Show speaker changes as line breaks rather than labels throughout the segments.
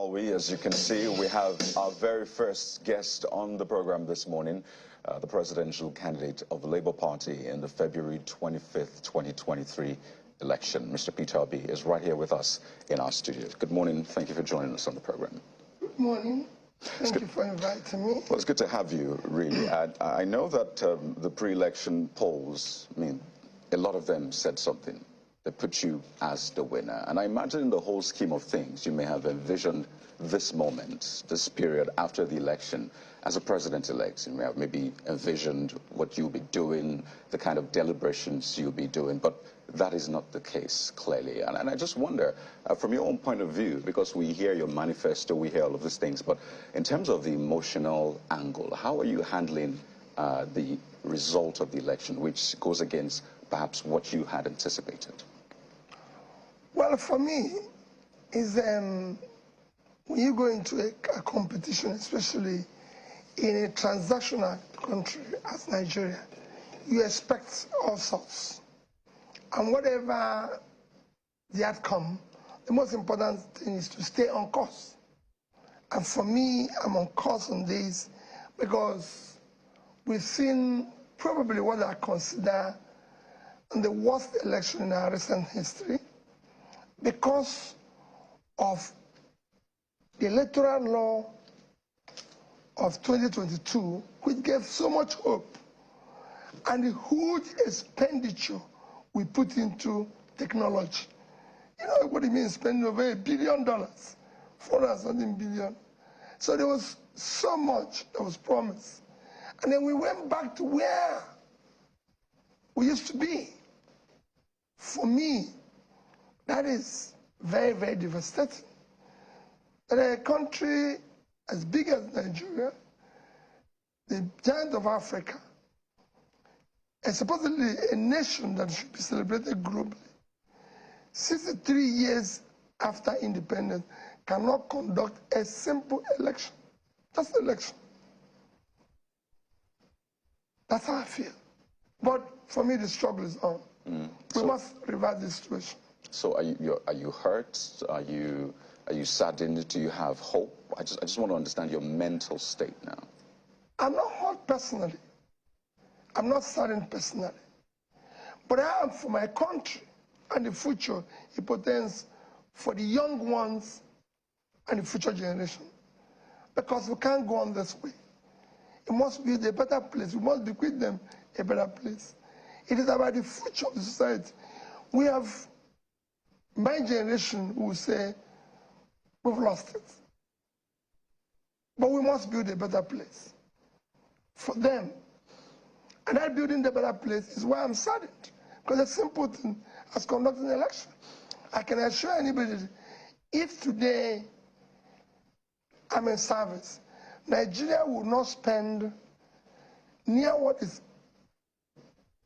shall we? As you can see, we have our very first guest on the program this morning, the presidential candidate of the Labour Party in the February 25th, 2023 election. Mr. Peter Obi is right here with us in our studio. Good morning. Thank you for joining us on the program.
Good morning. Thank you for inviting me.
Well, it's good to have you, really. I know that the pre-election polls, I mean, a lot of them said something. They put you as the winner. And I imagine in the whole scheme of things, you may have envisioned this moment, this period after the election, as a president-elect. You may have maybe envisioned what you'll be doing, the kind of deliberations you'll be doing, but that is not the case, clearly. And I just wonder, from your own point of view, because we hear your manifesto, we hear all of these things, but in terms of the emotional angle, how are you handling the result of the election, which goes against perhaps what you had anticipated?
Well, for me, is when you go into a competition, especially in a transactional country as Nigeria, you expect all sorts. And whatever the outcome, the most important thing is to stay on course. And for me, I'm on course on this because we've seen probably what I consider the worst election in our recent history because of the electoral law of 2022, which gave so much hope, and the huge expenditure we put into technology. You know what it means, spending over $1 billion, 400-something billion. So there was so much that was promised. And then we went back to where we used to be. For me, that is very, very devastating. That a country as big as Nigeria, the giant of Africa, and supposedly a nation that should be celebrated globally, 63 years after independence, cannot conduct a simple election. Just election. That's how I feel. But for me, the struggle is on. We must reverse this situation.
So are you hurt? Are you saddened? Do you have hope? I just want to understand your mental state now.
I'm not hurt personally. I'm not saddened personally. But I am for my country and the future. It portends for the young ones and the future generation. Because we can't go on this way. It must be a better place. We must bequeath them a better place. It is about the future of the society. We have, my generation who will say, we've lost it. But we must build a better place for them. And that building the better place is why I'm saddened. Because a simple thing as conducting an election. I can assure anybody that if today I'm in service, Nigeria will not spend near what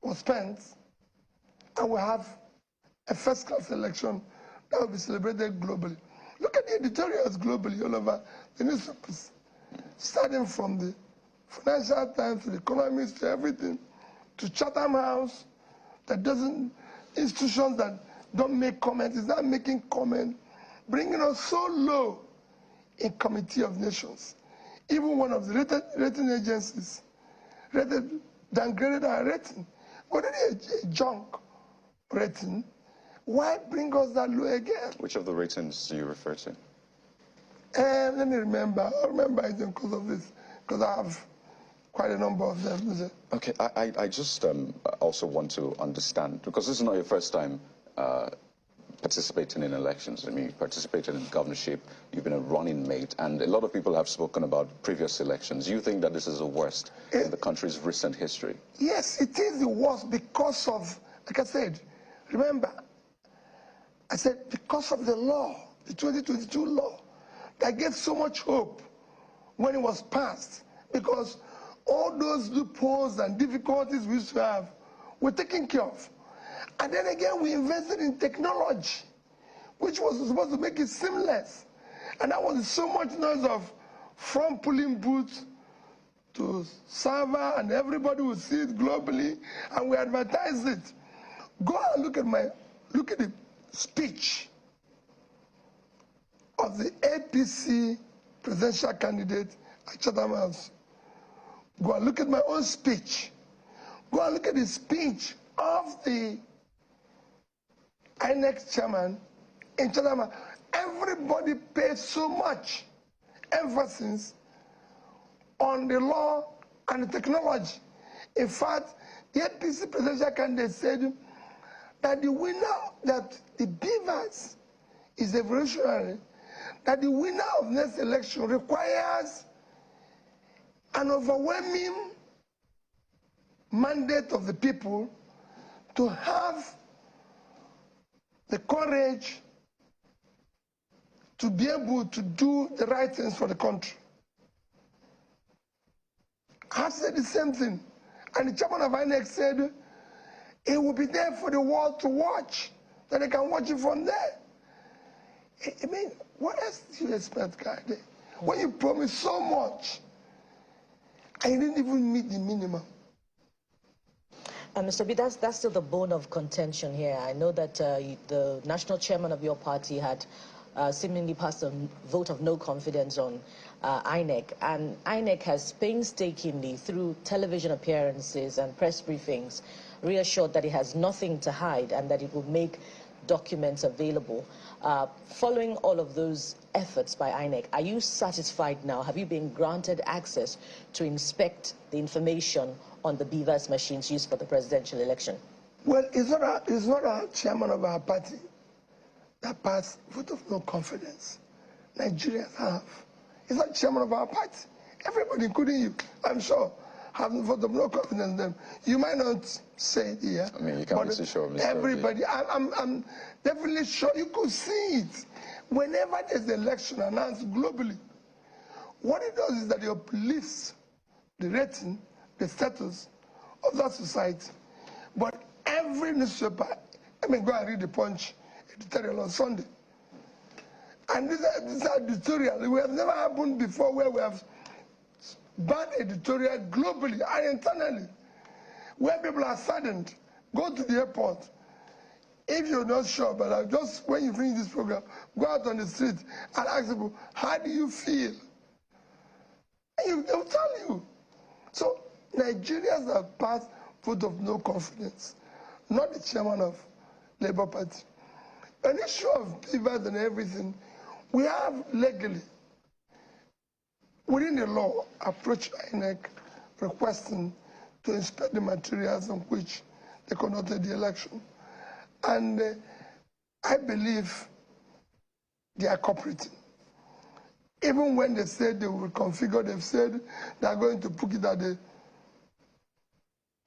was spent, and we have a first-class election that will be celebrated globally. Look at the editorials globally all over the newspapers, starting from the Financial Times to the Economist to everything, to Chatham House, institutions that don't make comments, is not making comment, bringing us so low in Committee of Nations. Even one of the rating agencies downgraded our rating. Already a junk rating. Why bring us that low again?
Which of the ratings do you refer to?
Let me remember. I remember it because of this, because I have quite a number of them.
Okay, I just also want to understand, because this is not your first time participating in elections. I mean, you've participated in governorship, you've been a running mate, and a lot of people have spoken about previous elections. You think that this is the worst in the country's recent history?
Yes, it is the worst because of, like I said, remember, I said because of the law, the 2022 law, that gave so much hope when it was passed, because all those loopholes and difficulties we used to have were taken care of. And then again, we invested in technology, which was supposed to make it seamless. And that was so much noise of from polling booth to server, and everybody would see it globally, and we advertised it. Go and look at the speech of the APC presidential candidate at Chatham House. Go and look at my own speech. Go and look at the speech of the INEC chairman in Chatham House. Everybody paid so much emphasis on the law and the technology. In fact, the APC presidential candidate said that the winner, that the BVAS is evolutionary, that the winner of next election requires an overwhelming mandate of the people to have the courage to be able to do the right things for the country. I've said the same thing. And the chairman of INEC said it will be there for the world to watch, that they can watch it from there. I mean, what else do you expect, guy? When you promise so much, and you didn't even meet the minimum.
Mr. B, that's still the bone of contention here. I know that the national chairman of your party had seemingly passed a vote of no confidence on INEC, and INEC has painstakingly, through television appearances and press briefings, reassured that it has nothing to hide and that it will make documents available. Following all of those efforts by INEC, are you satisfied now? Have you been granted access to inspect the information on the BVAS machines used for the presidential election?
Well, it's not our chairman of our party that passed vote of no confidence. Nigerians have. It's not chairman of our party. Everybody, including you, I'm sure, have vote of no confidence in them. You might not say it here.
I mean, you can't be so sure, Mr.
Everybody, I'm definitely sure you could see it. Whenever there's an election announced globally, what it does is that it uplifts the rating, the status of that society. But every newspaper, I mean, go and read the Punch editorial on Sunday. And this editorial, we have never happened before where we have bad editorial globally and internally, where people are saddened. Go to the airport. If you're not sure, but just when you finish this program, go out on the street and ask people, how do you feel? And they'll tell you. So Nigerians have passed vote of no confidence, not the chairman of Labour Party. An issue of BVAS and everything, we have legally, within the law, approached INEC requesting to inspect the materials on which they conducted the election. And I believe they are cooperating. Even when they said they will configure, they've said they are going to put it at the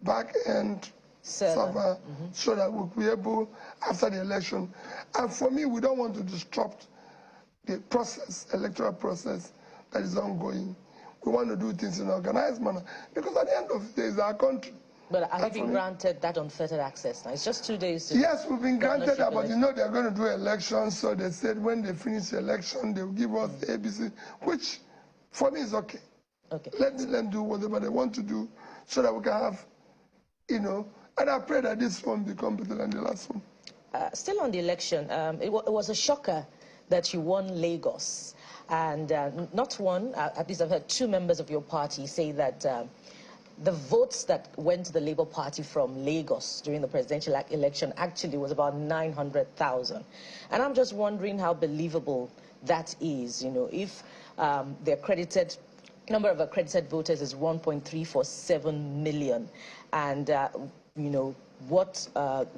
back-end server so that we'll be able, after the election. And for me, we don't want to disrupt the process, electoral process that is ongoing. We want to do things in an organized manner because at the end of the day, it's our country.
But have you been granted that unfettered access now? It's just 2 days to...
Yes, we've been granted that, but you know they're going to do elections, so they said when they finish the election, they'll give us the ABC, which for me is okay.
Okay.
Let them do whatever they want to do so that we can have, you know, and I pray that this one become better than the last one.
Still on the election, it was a shocker that you won Lagos. And not one, at least I've heard two members of your party say that the votes that went to the Labour Party from Lagos during the presidential election actually was about 900,000. And I'm just wondering how believable that is, you know, if the accredited number of accredited voters is 1.347 million, and you know, what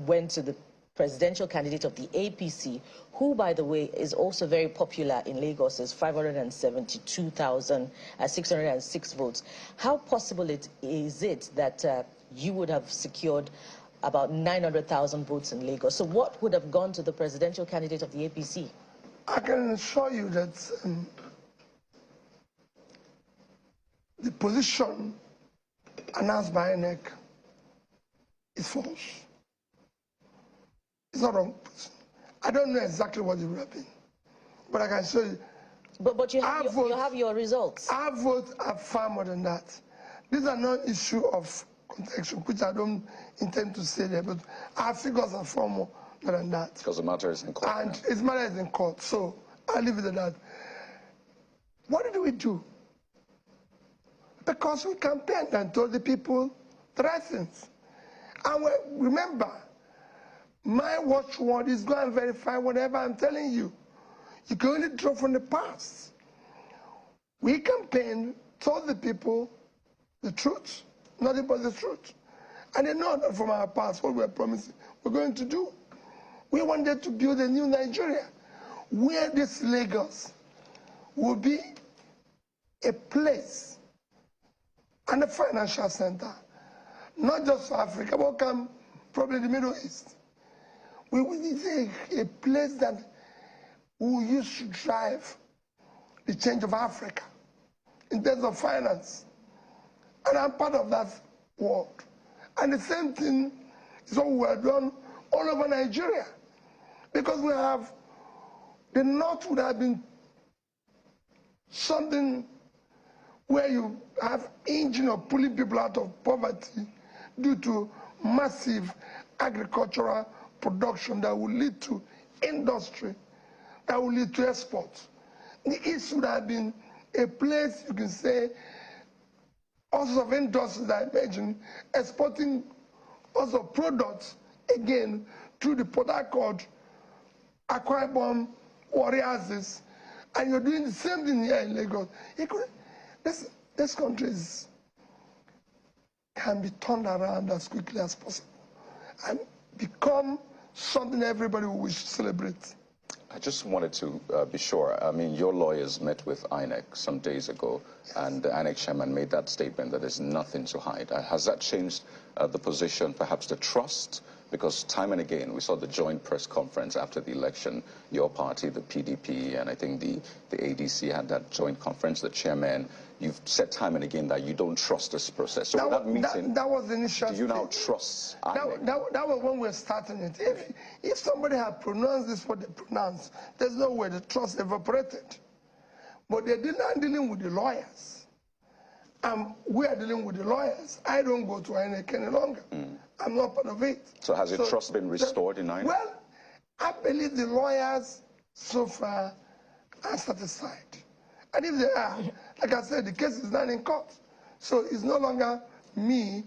went to the presidential candidate of the APC, who, by the way, is also very popular in Lagos, is 572,606 votes. How possible is it that you would have secured about 900,000 votes in Lagos? So what would have gone to the presidential candidate of the APC?
I can assure you that the position announced by INEC is false. It's not wrong. I don't know exactly what it would have been, but I can show you.
But you have your results.
Our votes are far more than that. These are not issue of contention, which I don't intend to say there, but our figures are far more than that.
Because the matter is in court.
And its matter is in court. So I'll leave it at that. What did we do? Because we campaigned and told the people the right things. And remember, my watchword is go and verify whatever I'm telling you. You can only draw from the past. We campaigned, told the people the truth, nothing but the truth. And they know that from our past what we're promising we're going to do. We wanted to build a new Nigeria where this Lagos will be a place and a financial center, not just for Africa, but probably the Middle East. We need a place that we will use to drive the change of Africa in terms of finance. And I'm part of that world. And the same thing is what we have done all over Nigeria. Because we have, the North would have been something where you have engine of pulling people out of poverty due to massive agricultural production that will lead to industry, that will lead to export. The East would have been a place, you can say, also of industries, I imagine, exporting also products, again, through the Port Harcourt, Akwa Ibom, Warriors, and you're doing the same thing here in Lagos. This country can be turned around as quickly as possible and become something everybody will wish to celebrate.
I just wanted to be sure. I mean, your lawyers met with INEC some days ago, and the INEC chairman made that statement that there's nothing to hide. Has that changed the position, perhaps the trust? Because time and again, we saw the joint press conference after the election. Your party, the PDP, and I think the ADC had that joint conference. The chairman, you've said time and again that you don't trust this process. So that meeting,
that was the initial.
Do you now trust INEC?
That was when we were starting it. If somebody had pronounced this what they pronounced, there's no way the trust evaporated. But they're not dealing with the lawyers. We are dealing with the lawyers. I don't go to INEC any longer. I'm not part of it.
So has your trust been restored in INEC?
Well, I believe the lawyers so far are satisfied. And if they are, like I said, the case is not in court. So it's no longer me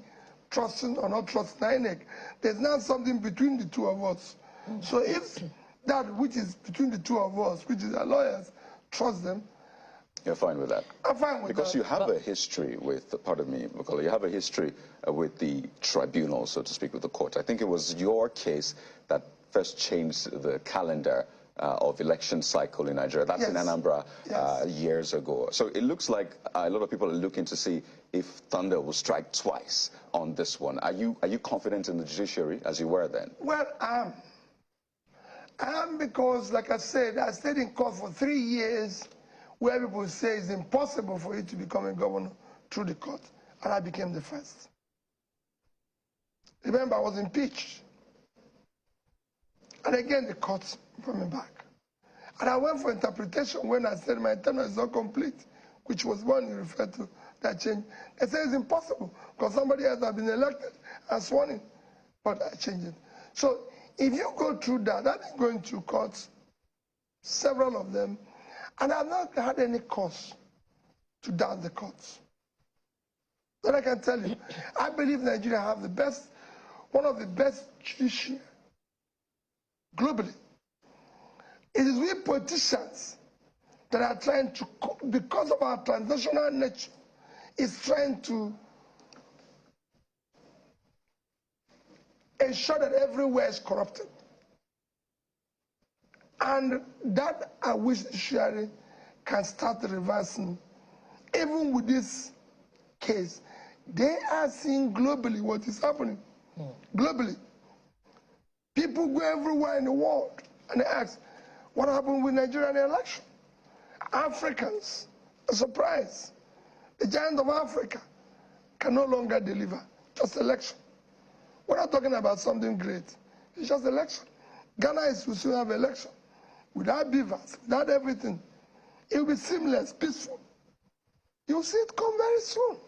trusting or not trusting INEC. There's now something between the two of us. So if that which is between the two of us, which is our lawyers, trust them,
you're fine with that?
I'm fine with that.
Because you have a history with, pardon me, Bukola, you have a history with the tribunal, so to speak, with the court. I think it was your case that first changed the calendar of election cycle in Nigeria. That's in Anambra years ago. So it looks like a lot of people are looking to see if thunder will strike twice on this one. Are you confident in the judiciary as you were then?
Well, I am because, like I said, I stayed in court for 3 years where people say it's impossible for you to become a governor through the court, and I became the first. Remember, I was impeached. And again, the court brought me back. And I went for interpretation when I said my tenure is not complete, which was one you referred to, that change. They said it's impossible because somebody else has been elected and sworn in, but I changed it. So if you go through that, I've been going through courts, several of them, and I've not had any cause to doubt the courts. But I can tell you, I believe Nigeria have the best, one of the best judiciary globally. It is we politicians that are trying to, because of our transnational nature, is trying to ensure that everywhere is corrupted. And that I wish the judiciary can start reversing. Even with this case, they are seeing globally what is happening. Globally. People go everywhere in the world and they ask, what happened with Nigerian election? Africans are surprised. The giant of Africa can no longer deliver, just election. We're not talking about something great. It's just election. Ghana will soon have election. Without beavers, without everything. It will be seamless, peaceful. You'll see it come very soon.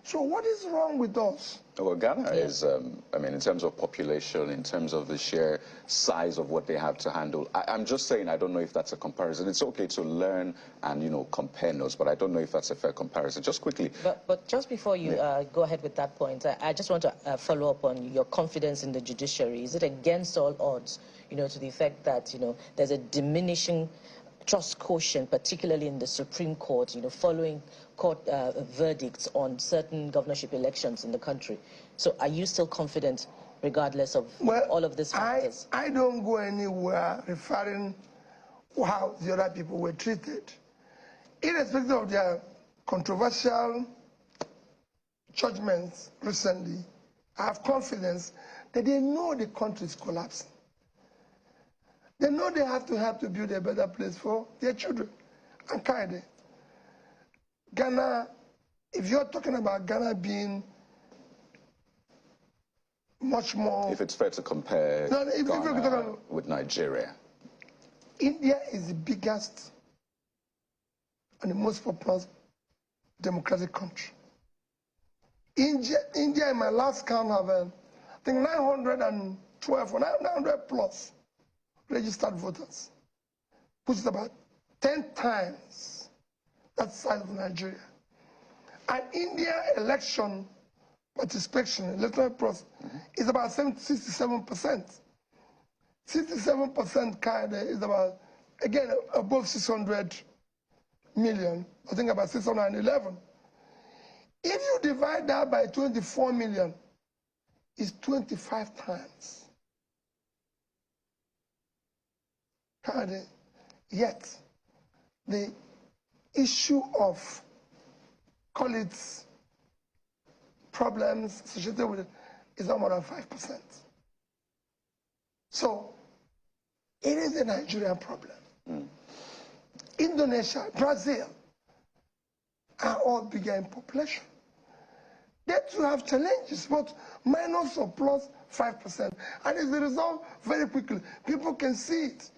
So what is wrong with us?
Well, Ghana is, I mean, in terms of population, in terms of the sheer size of what they have to handle, I'm just saying I don't know if that's a comparison. It's okay to learn and, you know, compare notes, but I don't know if that's a fair comparison. Just quickly.
But just before you go ahead with that point, I just want to follow up on your confidence in the judiciary. Is it against all odds, you know, to the effect that, you know, there's a diminishing trust quotient, particularly in the Supreme Court, you know, following court verdicts on certain governorship elections in the country? So are you still confident regardless of all of these factors?
I don't go anywhere referring how the other people were treated. Irrespective of their controversial judgments recently, I have confidence that they know the country is collapsing. They know they have to help to build a better place for their children and carry them. Ghana, if you're talking about Ghana being much more...
If it's fair to compare Ghana with Nigeria.
India is the biggest and the most populous democratic country. India in my last count, have, I think, 912 or 900 plus registered voters, which is about 10 times that size of Nigeria. And India election participation, electoral process, is about 67%. 67% kind is about, again, above 600 million, I think about 611. If you divide that by 24 million, it's 25 times. Yet, the issue of, call it, problems associated with it is not more than 5%. So, it is a Nigerian problem. Indonesia, Brazil are all bigger in population. They too have challenges, but minus or plus 5%. And it's resolved very quickly. People can see it.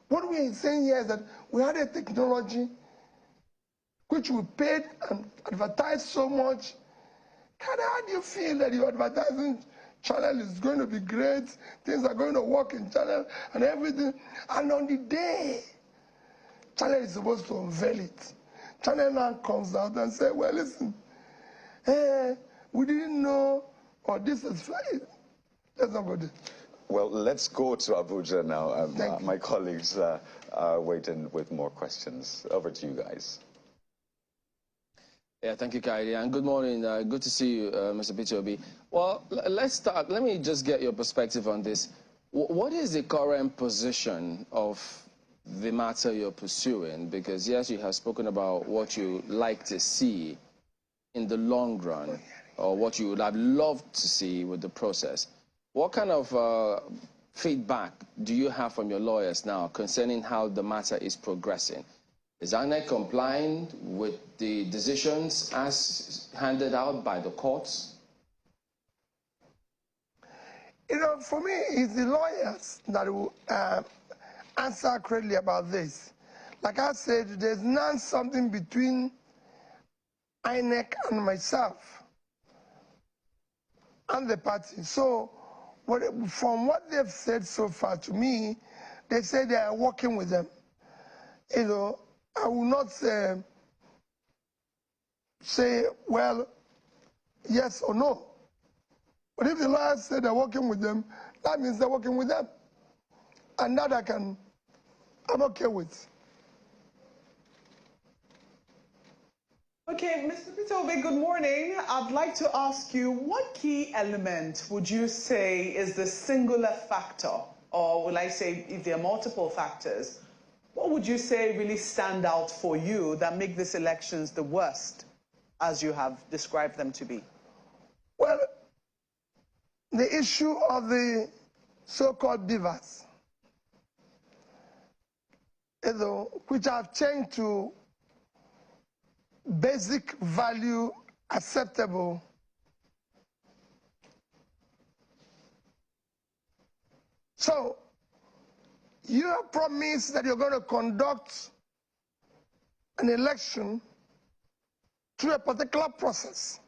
What we are saying here is that we had a technology which we paid and advertised so much. How do you feel that your advertising channel is going to be great, things are going to work in channel and everything, and on the day channel is supposed to unveil it, channel now comes out and says, well, listen, we didn't know, or this is fine. Let's not go there.
Well, let's go to Abuja now. My colleagues are waiting with more questions. Over to you guys.
Yeah, thank you, Kaidi, and good morning. Good to see you, Mr. Peter Obi. Well, let's start. Let me just get your perspective on this. What is the current position of the matter you're pursuing? Because, yes, you have spoken about what you like to see in the long run, or what you would have loved to see with the process. What kind of feedback do you have from your lawyers now concerning how the matter is progressing? Is INEC complying with the decisions as handed out by the courts?
You know, for me, it's the lawyers that will answer accurately about this. Like I said, there's not something between INEC and myself and the party. So, from what they've said so far to me, they say they are working with them. You know, I will not say, well, yes or no. But if the lawyers say they're working with them, that means they're working with them. And that I'm okay with.
Okay, Mr. Peter Obi, good morning. I'd like to ask you, what key element would you say is the singular factor, or will I say if there are multiple factors, what would you say really stand out for you that make these elections the worst, as you have described them to be?
Well, the issue of the so-called beavers, which have changed to basic value acceptable. So, you have promised that you're going to conduct an election through a particular process.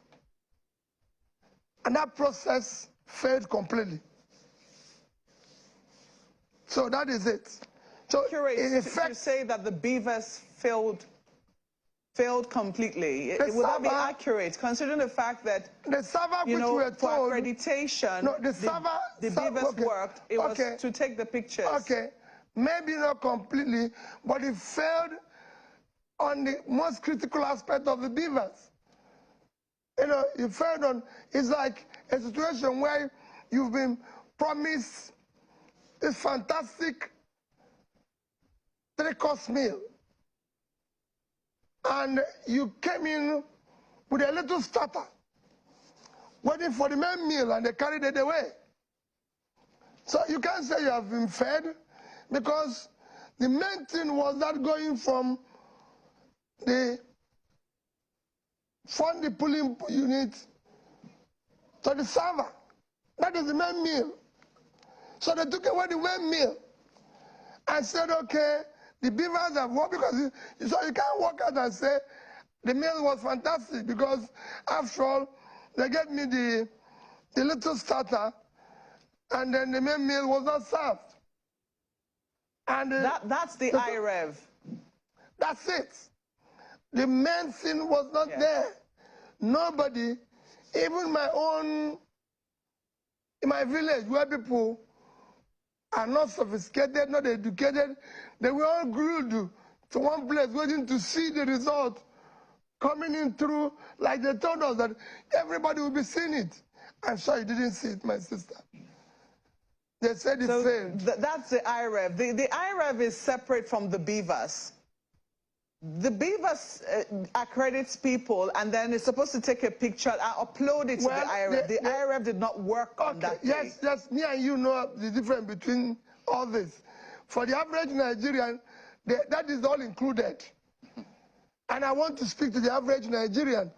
And that process failed completely. So that is it. So
Accurate
in effect,
to say that the BVAS failed completely. Would that be accurate, considering the fact that
the server
you
which
know,
we were
for
told,
accreditation,
no, the server,
the BVAS
okay,
worked. It was to take the pictures.
Okay, maybe not completely, but it failed on the most critical aspect of the BVAS. You know, it failed on. It's like a situation where you've been promised this fantastic three-course meal, and you came in with a little starter, waiting for the main meal, and they carried it away. So you can't say you have been fed, because the main thing was that going from the pulling unit to the server. That is the main meal. So they took away the main meal and said, okay, the BVAS have worked, because so you can't walk out and say the meal was fantastic, because after all, they gave me the little starter, and then the main meal was not served. And
that's the IREV.
That's it. The main thing was not there. Nobody, even in my village, where people are not sophisticated, not educated, they were all glued to one place waiting to see the result coming in through, like they told us that everybody will be seeing it. I'm sure you didn't see it, my sister. They said it failed.
That's the IREV. The IREV is separate from the BVAS. The BVAS accredits people, and then it's supposed to take a picture and upload it to the IREV. The IREV did not work on that day.
Yes, me and you know the difference between all this. For the average Nigerian, that is all included. And I want to speak to the average Nigerian.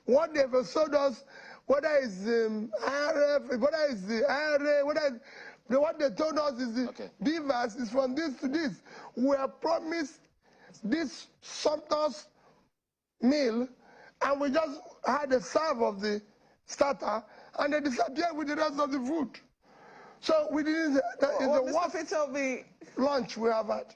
What they've showed us, whether it's IRF, whether it's the IRA, what they told us is the BVAS is from this to this. We are promised this sumptuous meal, and we just had a serve of the starter, and they disappeared with the rest of the food. So we didn't. It's the worst lunch we have had.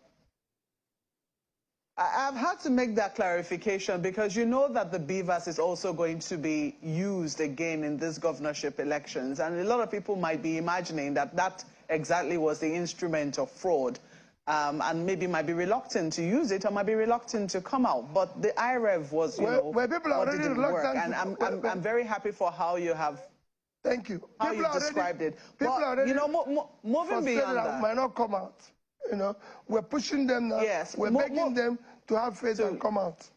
I've had to make that clarification, because you know that the BVAS is also going to be used again in this governorship elections, and a lot of people might be imagining that that exactly was the instrument of fraud, and maybe might be reluctant to use it or might be reluctant to come out. But the IREV was, you know,
where people are already reluctant,
and I'm very happy for how you have.
Thank you.
How you described it. But, you know, moving beyond that,
might not come out. You know, we're pushing them now.
Yes,
we're begging them to have faith and come out.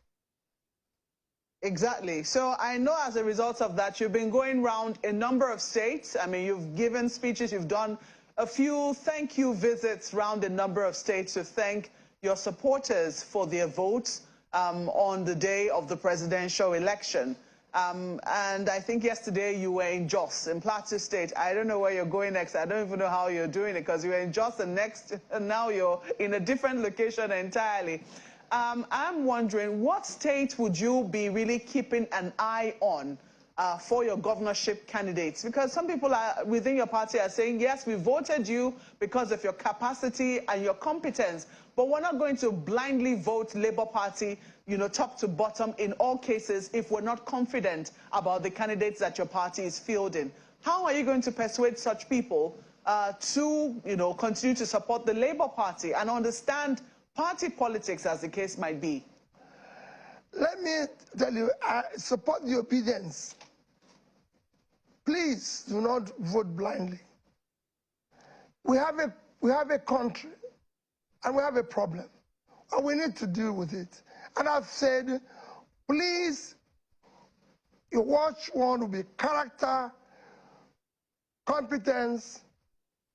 Exactly. So I know as a result of that, you've been going around a number of states. I mean, you've given speeches, you've done a few thank you visits around a number of states to thank your supporters for their votes on the day of the presidential election. And I think yesterday you were in Jos, in Plateau State. I don't know where you're going next. I don't even know how you're doing it, because you were in Jos and now you're in a different location entirely. I'm wondering, what state would you be really keeping an eye on for your governorship candidates? Because some people within your party are saying, yes, we voted you because of your capacity and your competence, but we're not going to blindly vote Labour Party, you know, top to bottom in all cases if we're not confident about the candidates that your party is fielding. How are you going to persuade such people to, you know, continue to support the Labour Party and understand party politics, as the case might be?
Let me tell you, I support the obedience. Please do not vote blindly. We have a country, and we have a problem, and we need to deal with it. And I've said, please, you watch one will be character, competence,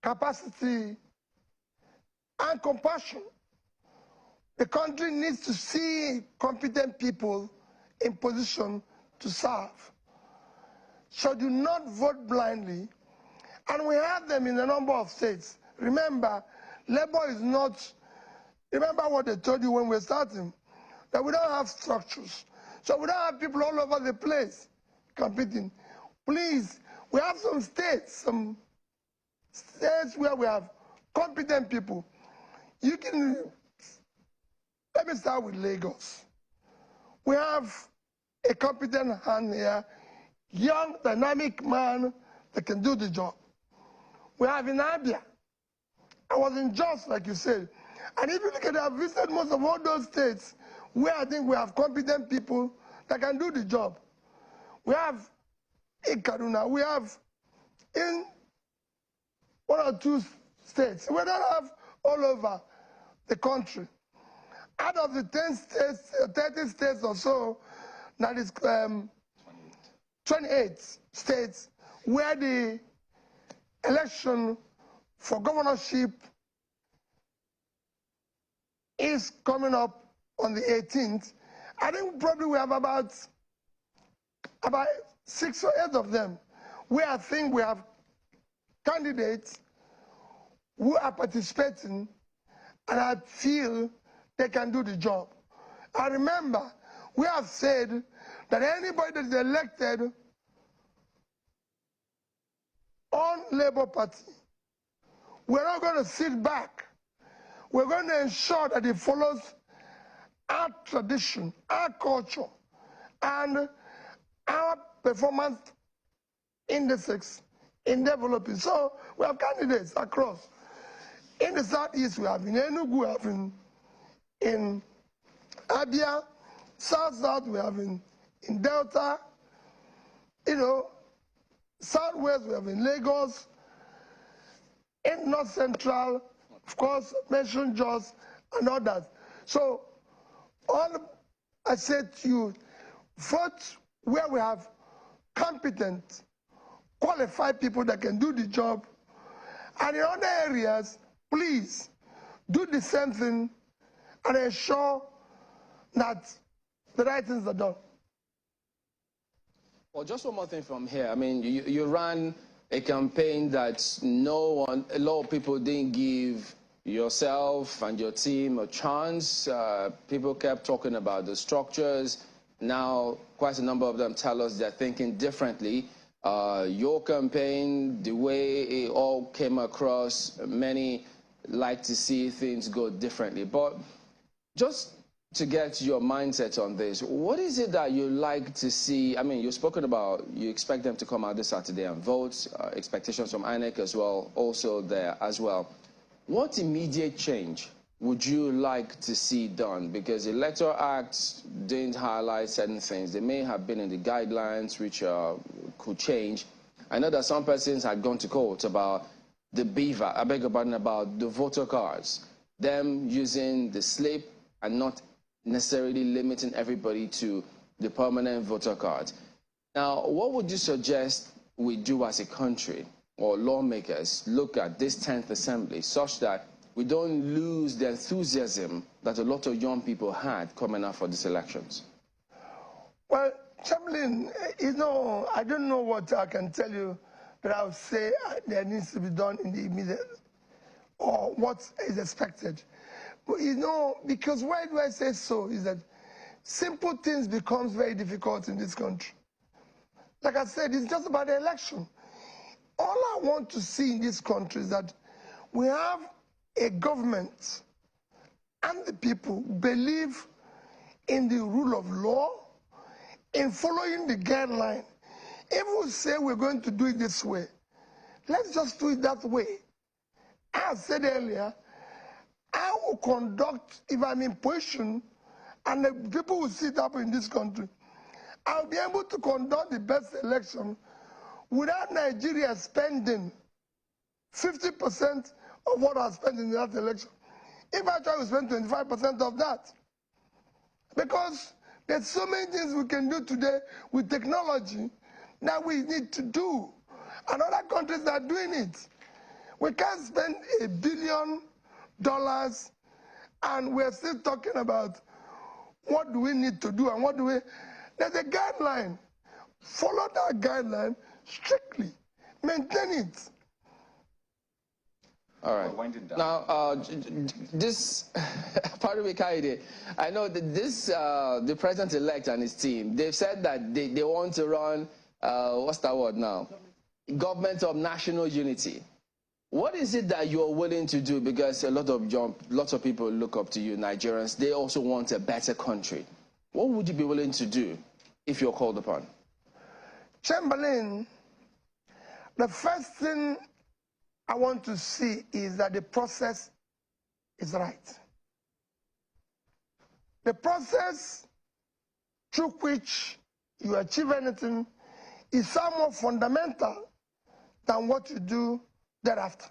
capacity, and compassion. The country needs to see competent people in position to serve. So do not vote blindly. And we have them in a number of states. Remember, Labour is not, remember what they told you when we were starting, that we don't have structures. So we don't have people all over the place competing. Please, We have some states where we have competent people. Let me start with Lagos. We have a competent hand here, young, dynamic man that can do the job. We have in Abia. I was in Jos, like you said. And if you look at it, I've visited most of all those states where I think we have competent people that can do the job. We have in Kaduna, we have in 1 or 2 states. We don't have all over the country. Out of the 10 states, 30 states or so, that is 28 states where the election for governorship is coming up on the 18th. I think probably we have about 6 or 8 of them where I think we have candidates who are participating and I feel they can do the job. I remember we have said that anybody that is elected on Labour Party, we're not going to sit back. We're going to ensure that it follows our tradition, our culture, and our performance indices in developing. So we have candidates across. In the Southeast, we have in Enugu, we have in Abia, South, we have in Delta, Southwest, we have in Lagos, in North Central, of course, mentioned Jos and others. So all I said to you, vote where we have competent, qualified people that can do the job. And in other areas, please do the same thing and ensure that the right things are done.
Well, just one more thing from here. I mean, you ran a campaign that a lot of people didn't give yourself and your team a chance. People kept talking about the structures. Now, quite a number of them tell us they're thinking differently. Your campaign, the way it all came across, many like to see things go differently. But just to get your mindset on this, what is it that you like to see? I mean, you've spoken about you expect them to come out this Saturday and vote, expectations from INEC as well, also there as well. What immediate change would you like to see done? Because the Electoral Act didn't highlight certain things. They may have been in the guidelines which could change. I know that some persons had gone to court about the BVA, I beg your pardon, about the voter cards, them using the slip and not necessarily limiting everybody to the permanent voter card. Now, what would you suggest we do as a country or lawmakers look at this 10th Assembly such that we don't lose the enthusiasm that a lot of young people had coming out for these elections?
Well, Chamberlain, I don't know what I can tell you, but I would say there needs to be done in the immediate or what is expected. But because why do I say so is that simple things becomes very difficult in this country. Like I said, it's just about the election. All I want to see in this country is that we have a government and the people believe in the rule of law, in following the guideline. If we say we're going to do it this way, let's just do it that way. As I said earlier, I will conduct, if I'm in position, and the people will sit up in this country, I'll be able to conduct the best election without Nigeria spending 50% of what I spent in that election. If I try to spend 25% of that. Because there's so many things we can do today with technology that we need to do. And other countries are doing it. We can't spend $1 billion and we're still talking about what do we need to do and what do we... There's a guideline. Follow that guideline strictly. Maintain it.
All right.
Winding down.
Now, this, pardon me, Kaide, I know that this, the president-elect and his team, they've said that they want to run, what's that word now? government of national unity. What is it that you're willing to do? Because lots of people look up to you, Nigerians. They also want a better country. What would you be willing to do if you're called upon?
Chamberlain, the first thing I want to see is that the process is right. The process through which you achieve anything is far more fundamental than what you do thereafter.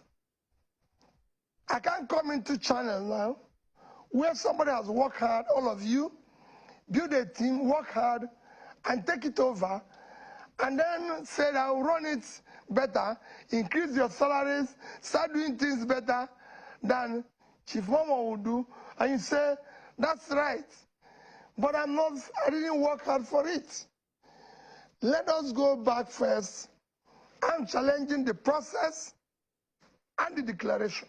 I can't come into channel now where somebody has worked hard, all of you, build a team, work hard, and take it over, and then say, I'll run it better, increase your salaries, start doing things better than Chief Mama will do, and you say, that's right, but I didn't work hard for it. Let us go back first. I'm challenging the process and the declaration.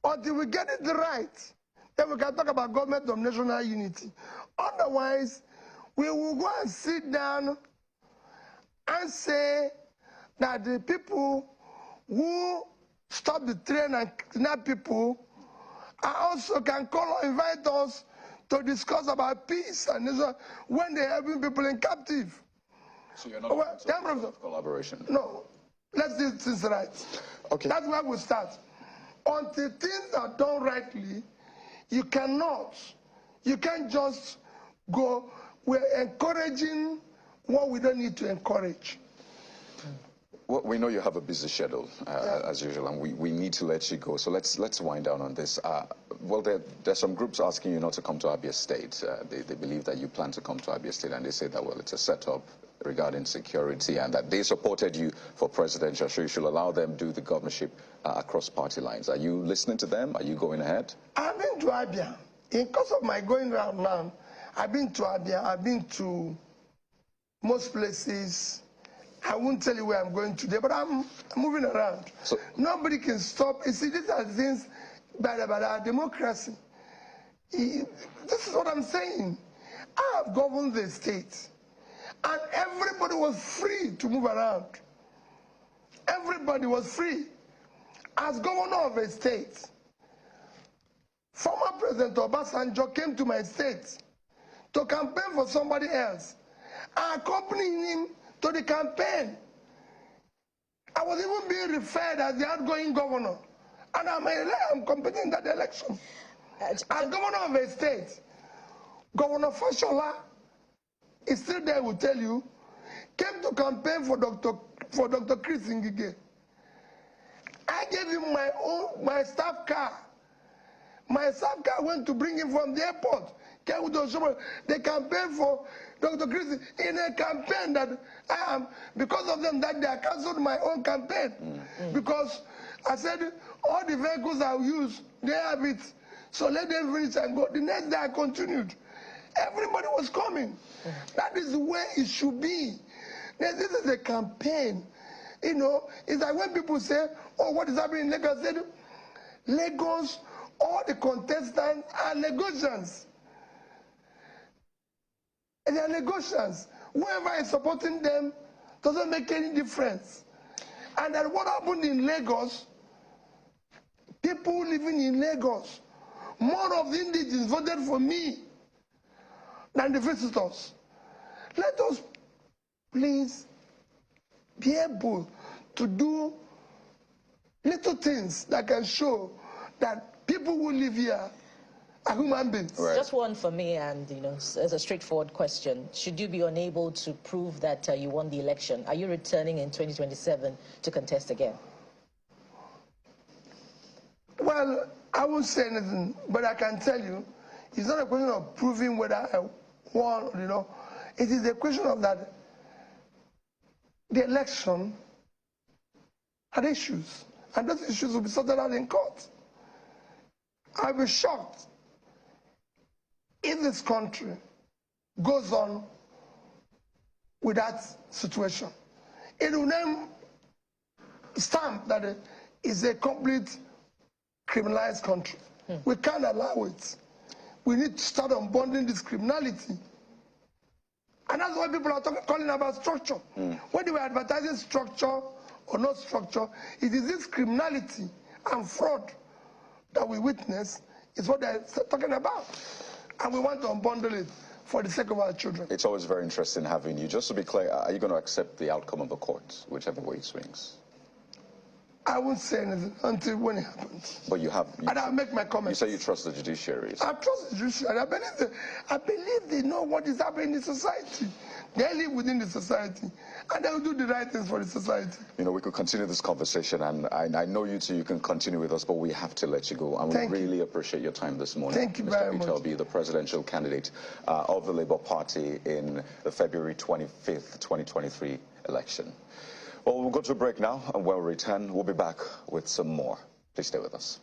Until we get it right, then we can talk about government of national unity. Otherwise, we will go and sit down and say that the people who stop the train and kidnap people also can call or invite us to discuss about peace and when they're helping people in captive.
So you're not open to collaboration?
No. Let's do things right.
Okay.
That's where we start. Until things are done rightly, you can't just go, we're encouraging what we don't need to encourage.
Well, we know you have a busy schedule, as usual, and we need to let you go. So let's wind down on this. Well, there's some groups asking you not to come to Abia State. They believe that you plan to come to Abia State, and they say that, well, it's a setup regarding security, and that they supported you for presidential, so you should allow them do the governorship across party lines. Are you listening to them? Are you going ahead?
I've been to Abia. In course of my going around now, I've been to Abia. I've been to most places. I won't tell you where I'm going today, but I'm moving around. So, nobody can stop. You see, these are things by our democracy. This is what I'm saying. I have governed the state, and everybody was free to move around. Everybody was free. As governor of a state, former President Obasanjo came to my state to campaign for somebody else. I accompanied him to the campaign. I was even being referred as the outgoing governor, and I'm competing in that election. As governor of a state, Governor Fashola is still there, will tell you, came to campaign for Dr. Chris Ngige. I gave him my staff car. My staff car went to bring him from the airport. They campaigned for Dr. Chris in a campaign that I am, because of them, that they have cancelled my own campaign. Because I said, all the vehicles I'll use, they have it. So let them finish and go. The next day I continued. Everybody was coming. That is the way it should be. This is a campaign. You know, it's like when people say, oh, what is happening in Lagos? I said, Lagos, all the contestants are Lagosians. And they are Lagosians. Whoever is supporting them doesn't make any difference. And then what happened in Lagos, people living in Lagos, more of the indigenous voted for me than the visitors. Let us please be able to do little things that can show that people who live here are human beings.
Right. Just one for me, and as a straightforward question: should you be unable to prove that you won the election, are you returning in 2027 to contest again?
Well, I won't say anything, but I can tell you, it's not a question of proving whether I won, It is a question of that the election had issues, and those issues will be sorted out in court. I'll be shocked if this country goes on with that situation. It will then stamp that it is a complete criminalized country. We can't allow it. We need to start unbundling this criminality And that's why people are calling about structure. When they were advertising structure or not structure, it is this criminality and fraud that we witness is what they're talking about. And we want to unbundle it for the sake of our children.
It's always very interesting having you. Just to be clear, are you going to accept the outcome of the court, whichever way it swings?
I won't say anything until when it happens.
But you have...
And I'll make my comments.
You say you trust the judiciary.
I trust the judiciary. I believe they know what is happening in society. They live within the society, and they will do the right things for the society.
You know, we could continue this conversation, and I know you two, you can continue with us, but we have to let you go. And we really appreciate your time this morning.
Thank you very much.
Mr. Peter Obi, the presidential candidate of the Labour Party in the February 25th, 2023 election. Well, we'll go to a break now, and when we return, we'll be back with some more. Please stay with us.